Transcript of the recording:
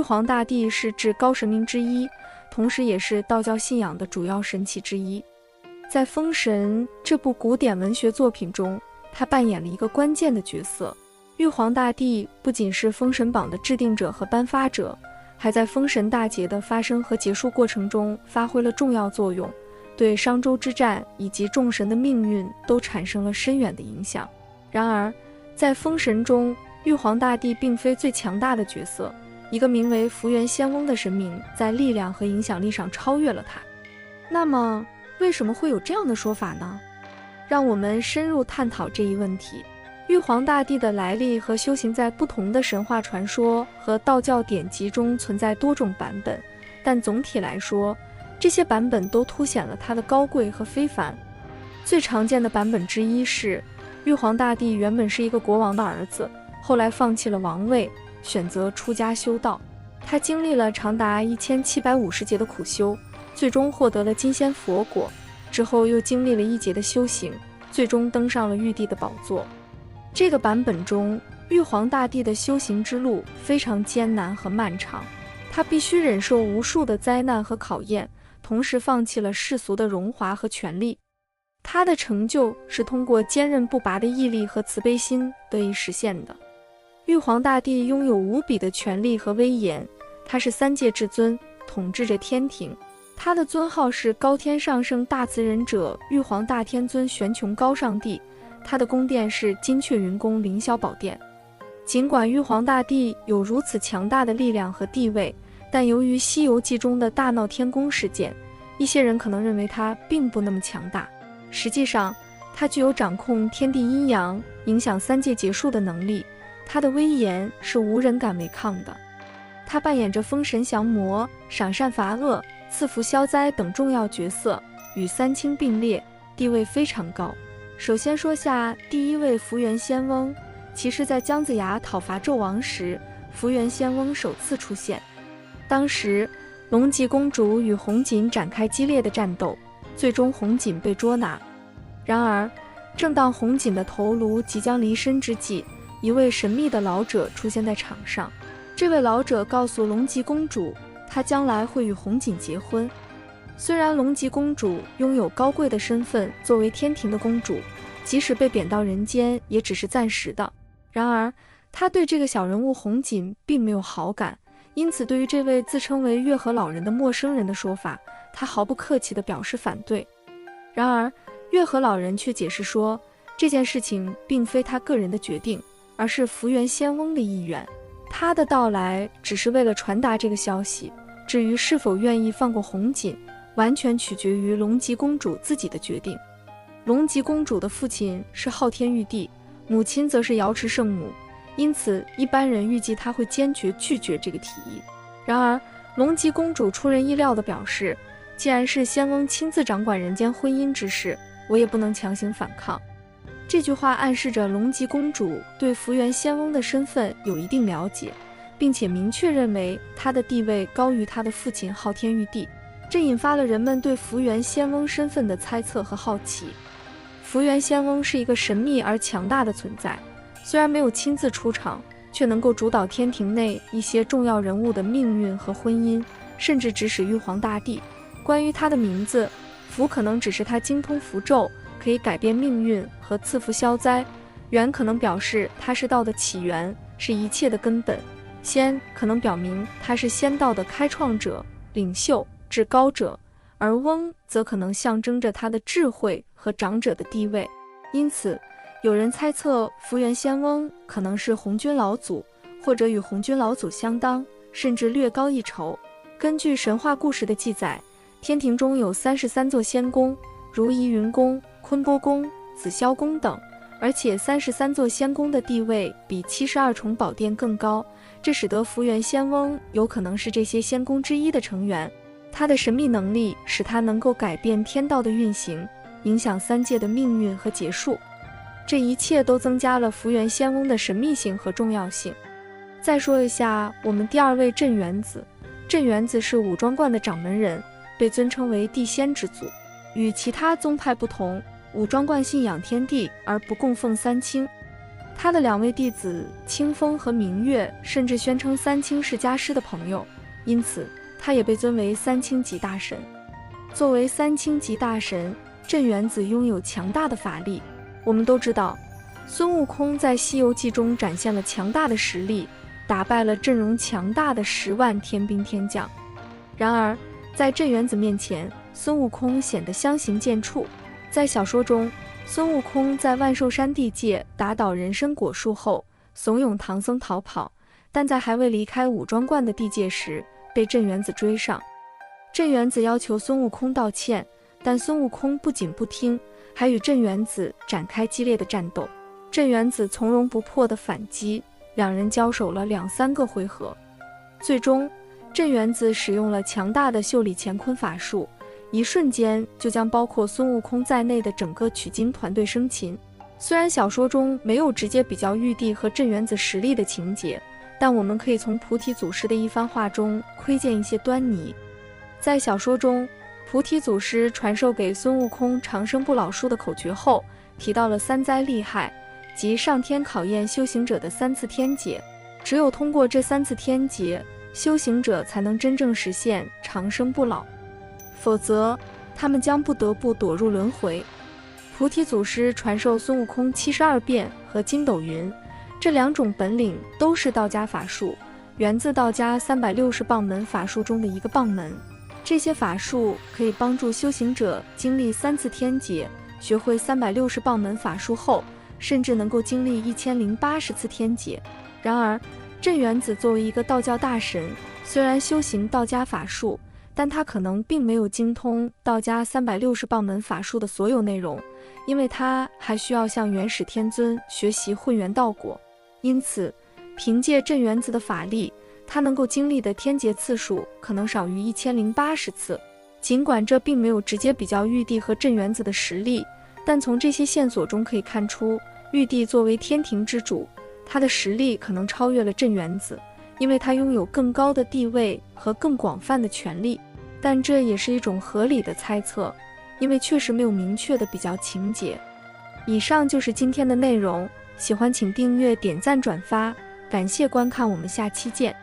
皇大帝是至高神明之一，同时也是道教信仰的主要神祇之一。在《封神》这部古典文学作品中，他扮演了一个关键的角色。玉皇大帝不仅是封神榜的制定者和颁发者，还在封神大劫的发生和结束过程中发挥了重要作用，对商周之战以及众神的命运都产生了深远的影响。然而，在封神中，玉皇大帝并非最强大的角色，一个名为伏元仙翁的神明在力量和影响力上超越了他。那么，为什么会有这样的说法呢？让我们深入探讨这一问题。玉皇大帝的来历和修行在不同的神话传说和道教典籍中存在多种版本，但总体来说，这些版本都凸显了他的高贵和非凡。最常见的版本之一是，玉皇大帝原本是一个国王的儿子，后来放弃了王位，选择出家修道。他经历了长达1750劫的苦修，最终获得了金仙佛果，之后又经历了1劫的修行，最终登上了玉帝的宝座。这个版本中，玉皇大帝的修行之路非常艰难和漫长，他必须忍受无数的灾难和考验，同时放弃了世俗的荣华和权力。他的成就是通过坚韧不拔的毅力和慈悲心得以实现的。玉皇大帝拥有无比的权力和威严，他是3界至尊，统治着天庭。他的尊号是高天上圣大慈仁者玉皇大天尊玄穹高上帝，他的宫殿是金阙云宫凌霄宝殿。尽管玉皇大帝有如此强大的力量和地位，但由于《西游记》中的大闹天宫事件，一些人可能认为他并不那么强大。实际上，他具有掌控天地阴阳、影响3界结束的能力，他的威严是无人敢违抗的。他扮演着封神降魔、赏善罚恶、赐福消灾等重要角色，与3清并列，地位非常高。首先说下第1位伏元仙翁。其实在姜子牙讨伐纣王时，伏元仙翁首次出现。当时龙吉公主与红锦展开激烈的战斗，最终红锦被捉拿。然而正当红锦的头颅即将离身之际，一位神秘的老者出现在场上。这位老者告诉龙吉公主，她将来会与红锦结婚。虽然龙吉公主拥有高贵的身份，作为天庭的公主，即使被贬到人间也只是暂时的。然而她对这个小人物红锦并没有好感，因此对于这位自称为月河老人的陌生人的说法，她毫不客气地表示反对。然而月河老人却解释说，这件事情并非他个人的决定，而是伏元仙翁的意愿。他的到来只是为了传达这个消息，至于是否愿意放过红锦，完全取决于龙吉公主自己的决定。龙吉公主的父亲是昊天玉帝，母亲则是瑶池圣母，因此一般人预计她会坚决拒绝这个提议。然而龙吉公主出人意料地表示，既然是仙翁亲自掌管人间婚姻之事，我也不能强行反抗。这句话暗示着龙吉公主对伏元仙翁的身份有一定了解，并且明确认为他的地位高于他的父亲昊天玉帝，这引发了人们对伏元仙翁身份的猜测和好奇。伏元仙翁是一个神秘而强大的存在，虽然没有亲自出场，却能够主导天庭内一些重要人物的命运和婚姻，甚至指使玉皇大帝。关于他的名字，伏可能只是他精通符咒，可以改变命运和赐福消灾；元可能表示他是道的起源，是一切的根本；仙可能表明他是仙道的开创者、领袖、至高者；而翁则可能象征着他的智慧和长者的地位。因此有人猜测伏元仙翁可能是红军老祖，或者与红军老祖相当，甚至略高一筹。根据神话故事的记载，天庭中有33座仙宫，如怡云宫、坤波宫、紫霄宫等，而且33座仙宫的地位比72重宝殿更高，这使得伏元仙翁有可能是这些仙宫之一的成员。他的神秘能力使他能够改变天道的运行，影响3界的命运和结束。这一切都增加了伏元仙翁的神秘性和重要性。再说一下我们第2位镇元子。镇元子是武庄观的掌门人，被尊称为地仙之祖。与其他宗派不同，武庄观信仰天地而不供奉3清。他的2位弟子清风和明月甚至宣称三清是家师的朋友，因此他也被尊为三清级大神。作为三清级大神，镇元子拥有强大的法力。我们都知道，孙悟空在《西游记》中展现了强大的实力，打败了阵容强大的10万天兵天将。然而，在镇元子面前，孙悟空显得相形见绌。在小说中，孙悟空在万寿山地界打倒人参果树后，怂恿唐僧逃跑，但在还未离开五庄观的地界时，被镇元子追上。镇元子要求孙悟空道歉，但孙悟空不仅不听，还与镇元子展开激烈的战斗。镇元子从容不迫的反击，两人交手了2-3个回合。最终，镇元子使用了强大的袖里乾坤法术，一瞬间就将包括孙悟空在内的整个取经团队生擒。虽然小说中没有直接比较玉帝和镇元子实力的情节，但我们可以从菩提祖师的一番话中窥见一些端倪。在小说中，菩提祖师传授给孙悟空长生不老术的口诀后，提到了3灾厉害，即上天考验修行者的3次天劫。只有通过这3次天劫，修行者才能真正实现长生不老，否则他们将不得不躲入轮回。菩提祖师传授孙悟空72变和筋斗云，这2种本领都是道家法术，源自道家360棒门法术中的一个棒门。这些法术可以帮助修行者经历3次天劫，学会360棒门法术后，甚至能够经历1080次天劫。然而，镇元子作为一个道教大神，虽然修行道家法术，但他可能并没有精通道家360棒门法术的所有内容，因为他还需要向元始天尊学习混元道果。因此，凭借镇元子的法力，他能够经历的天劫次数可能少于1080次。尽管这并没有直接比较玉帝和镇元子的实力，但从这些线索中可以看出，玉帝作为天庭之主，他的实力可能超越了镇元子，因为他拥有更高的地位和更广泛的权力。但这也是一种合理的猜测，因为确实没有明确的比较情节。以上就是今天的内容，喜欢请订阅、点赞、转发，感谢观看，我们下期见。